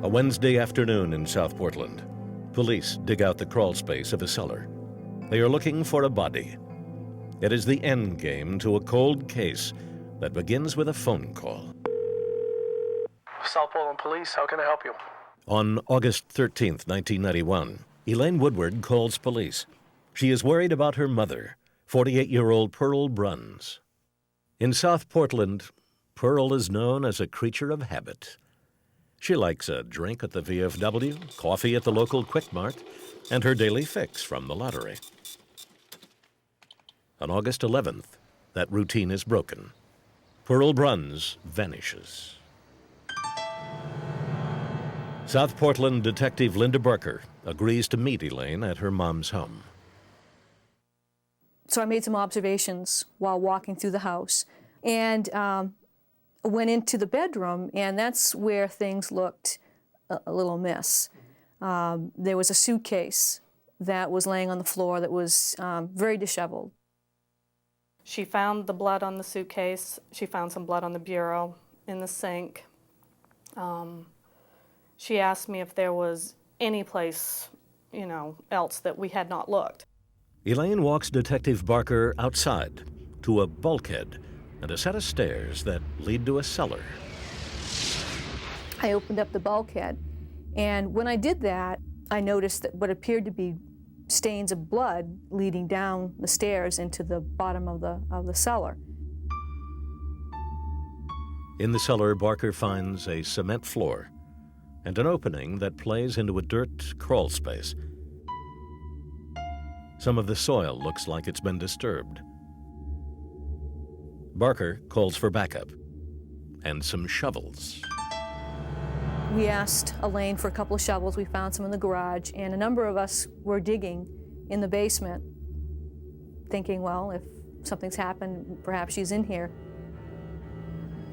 A Wednesday afternoon in South Portland, police dig out the crawl space of a cellar. They are looking for a body. It is the end game to a cold case that begins with a phone call. South Portland Police, how can I help you? On August 13th, 1991, Elaine Woodward calls police. She is worried about her mother, 48-year-old Pearl Bruns. In South Portland, Pearl is known as a creature of habit. She likes a drink at the VFW, coffee at the local Quick Mart, and her daily fix from the lottery. On August 11th, that routine is broken. Pearl Bruns vanishes. South Portland detective Linda Barker agrees to meet Elaine at her mom's home. So I made some observations while walking through the house and went into the bedroom, and that's where things looked a little amiss. There was a suitcase that was laying on the floor that was very disheveled. She found the blood on the suitcase. She found some blood on the bureau, in the sink. She asked me if there was any place, else that we had not looked. Elaine walks Detective Barker outside to a bulkhead and a set of stairs that lead to a cellar. I opened up the bulkhead, and when I did that, I noticed that what appeared to be stains of blood leading down the stairs into the bottom of the cellar. In the cellar, Barker finds a cement floor and an opening that plays into a dirt crawl space. Some of the soil looks like it's been disturbed. Barker calls for backup and some shovels. We asked Elaine for a couple of shovels. We found some in the garage, and a number of us were digging in the basement, thinking, well, if something's happened, perhaps she's in here.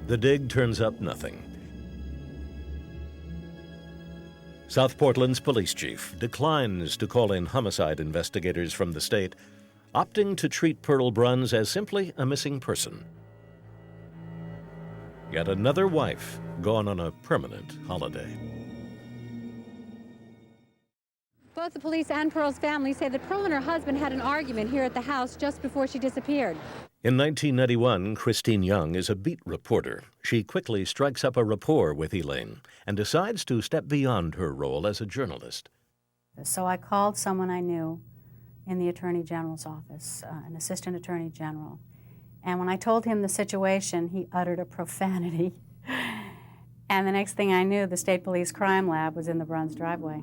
The dig turns up nothing. South Portland's police chief declines to call in homicide investigators from the state, opting to treat Pearl Bruns as simply a missing person. Yet another wife gone on a permanent holiday. Both the police and Pearl's family say that Pearl and her husband had an argument here at the house just before she disappeared. In 1991, Christine Young is a beat reporter. She quickly strikes up a rapport with Elaine and decides to step beyond her role as a journalist. So I called someone I knew in the Attorney General's office, an assistant attorney general. And when I told him the situation, he uttered a profanity. And the next thing I knew, the State Police Crime Lab was in the Bruns driveway.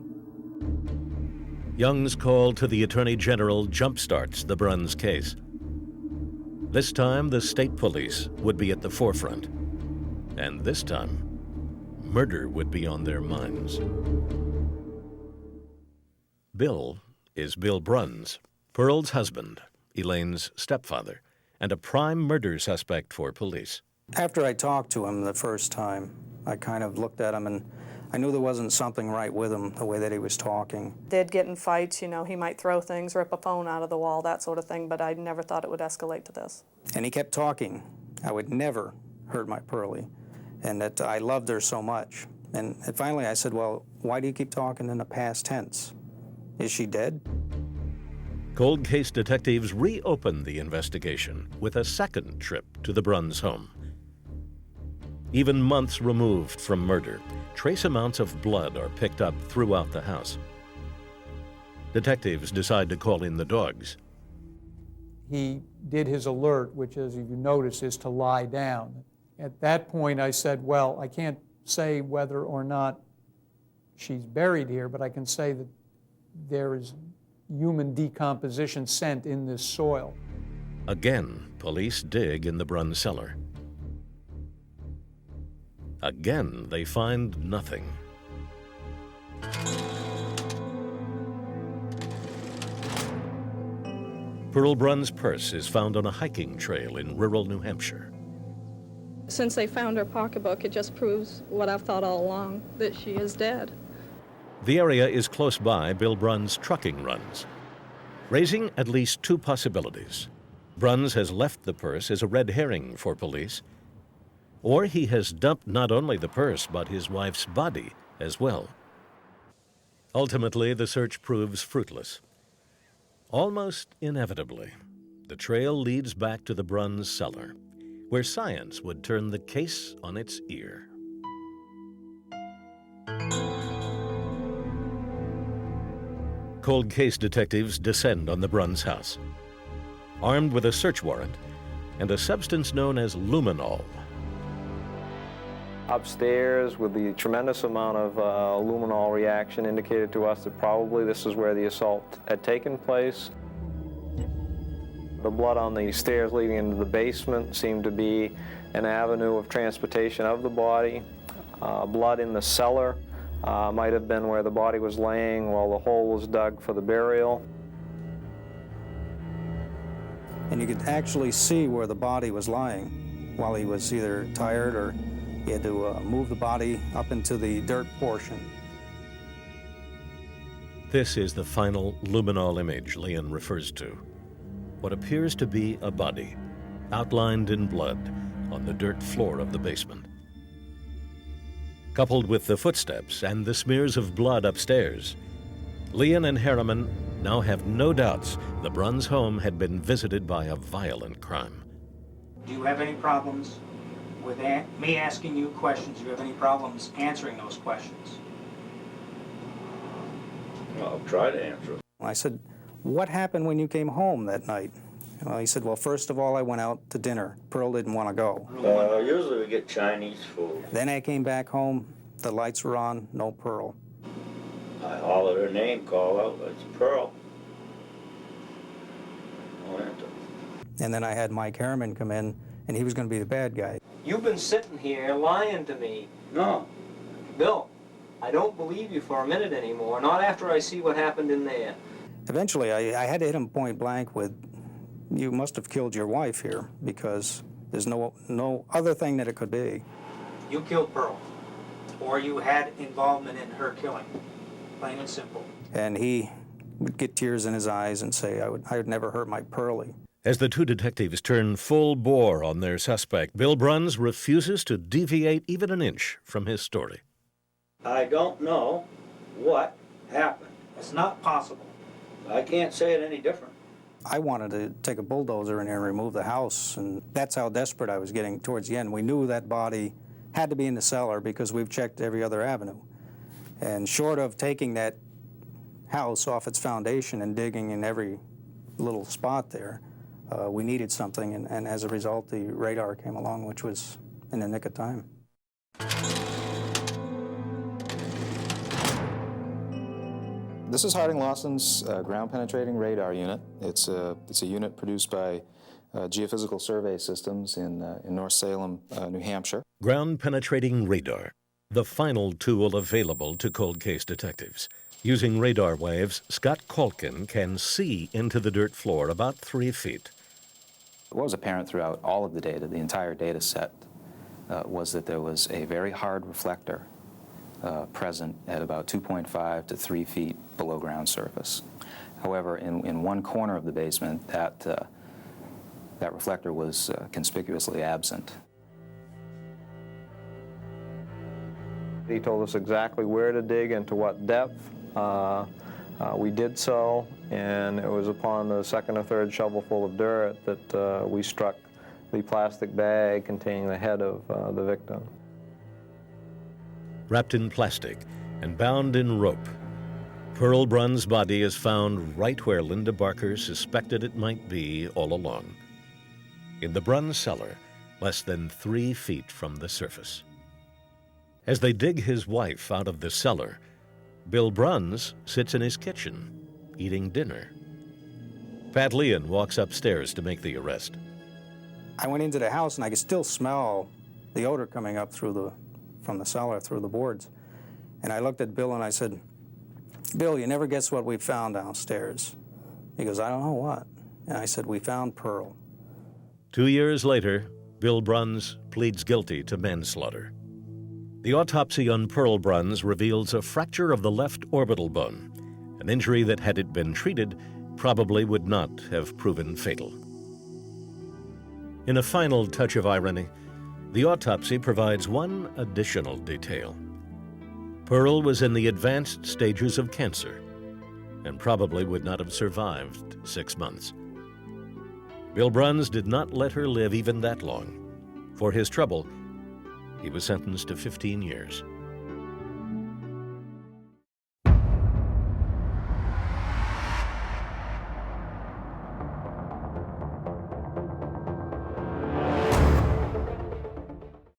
Young's call to the Attorney General jumpstarts the Bruns case. This time, the state police would be at the forefront. And this time, murder would be on their minds. Bill is Bill Bruns, Pearl's husband, Elaine's stepfather, and a prime murder suspect for police. After I talked to him the first time, I kind of looked at him and I knew there wasn't something right with him, the way that he was talking. They'd get in fights, he might throw things, rip a phone out of the wall, that sort of thing, but I never thought it would escalate to this. And he kept talking. I would never hurt my Pearlie, and that I loved her so much. And finally I said, well, why do you keep talking in the past tense? Is she dead? Cold case detectives reopen the investigation with a second trip to the Bruns home. Even months removed from murder, trace amounts of blood are picked up throughout the house. Detectives decide to call in the dogs. He did his alert, which, as you notice, is to lie down. At that point, I said, well, I can't say whether or not she's buried here, but I can say that there is human decomposition scent in this soil. Again, police dig in the Bruns cellar. Again, they find nothing. Pearl Bruns' purse is found on a hiking trail in rural New Hampshire. Since they found her pocketbook, it just proves what I've thought all along, that she is dead. The area is close by Bill Bruns' trucking runs, raising at least two possibilities. Bruns has left the purse as a red herring for police, or he has dumped not only the purse but his wife's body as well. Ultimately, the search proves fruitless. Almost inevitably, the trail leads back to the Bruns cellar, where science would turn the case on its ear. Cold case detectives descend on the Bruns house, armed with a search warrant and a substance known as luminol. Upstairs, with the tremendous amount of luminol reaction, indicated to us that probably this is where the assault had taken place. The blood on the stairs leading into the basement seemed to be an avenue of transportation of the body. Blood in the cellar might have been where the body was laying while the hole was dug for the burial. And you could actually see where the body was lying while he was either tired or he had to move the body up into the dirt portion. This is the final luminol image Leon refers to. What appears to be a body, outlined in blood on the dirt floor of the basement. Coupled with the footsteps and the smears of blood upstairs, Leon and Harriman now have no doubts the Bruns home had been visited by a violent crime. Do you have any problems with me asking you questions? Do you have any problems answering those questions? I'll try to answer. I said, what happened when you came home that night? Well, he said, well, first of all, I went out to dinner. Pearl didn't want to go. Usually we get Chinese food. Then I came back home, the lights were on, no Pearl. I hollered her name, call out, it's Pearl. No answer. And then I had Mike Harriman come in, and he was going to be the bad guy. You've been sitting here lying to me. No. Bill, I don't believe you for a minute anymore, not after I see what happened in there. Eventually, I had to hit him point blank with, you must have killed your wife here, because there's no other thing that it could be. You killed Pearl, or you had involvement in her killing, plain and simple. And he would get tears in his eyes and say, I would never hurt my Pearlie. As the two detectives turn full bore on their suspect, Bill Bruns refuses to deviate even an inch from his story. I don't know what happened. It's not possible. I can't say it any different. I wanted to take a bulldozer in here and remove the house, and that's how desperate I was getting towards the end. We knew that body had to be in the cellar because we've checked every other avenue. And short of taking that house off its foundation and digging in every little spot there, we needed something, and as a result, the radar came along, which was in the nick of time. This is Harding Lawson's ground-penetrating radar unit. It's a unit produced by Geophysical Survey Systems in North Salem, New Hampshire. Ground-penetrating radar, the final tool available to cold case detectives. Using radar waves, Scott Colkin can see into the dirt floor about 3 feet. What was apparent throughout all of the data, the entire data set, was that there was a very hard reflector present at about 2.5 to 3 feet below ground surface. However, in one corner of the basement, that reflector was conspicuously absent. He told us exactly where to dig and to what depth. We did so, and it was upon the second or third shovelful of dirt that we struck the plastic bag containing the head of the victim. Wrapped in plastic and bound in rope, Pearl Bruns' body is found right where Linda Barker suspected it might be all along, in the Bruns cellar, less than 3 feet from the surface. As they dig his wife out of the cellar, Bill Bruns sits in his kitchen, eating dinner. Pat Leon walks upstairs to make the arrest. I went into the house, and I could still smell the odor coming up from the cellar, through the boards. And I looked at Bill, and I said, Bill, you never guess what we found downstairs. He goes, I don't know what. And I said, we found Pearl. 2 years later, Bill Bruns pleads guilty to manslaughter. The autopsy on Pearl Bruns reveals a fracture of the left orbital bone, an injury that, had it been treated, probably would not have proven fatal. In a final touch of irony, the autopsy provides one additional detail. Pearl was in the advanced stages of cancer and probably would not have survived 6 months. Bill Bruns did not let her live even that long. For his trouble, he was sentenced to 15 years.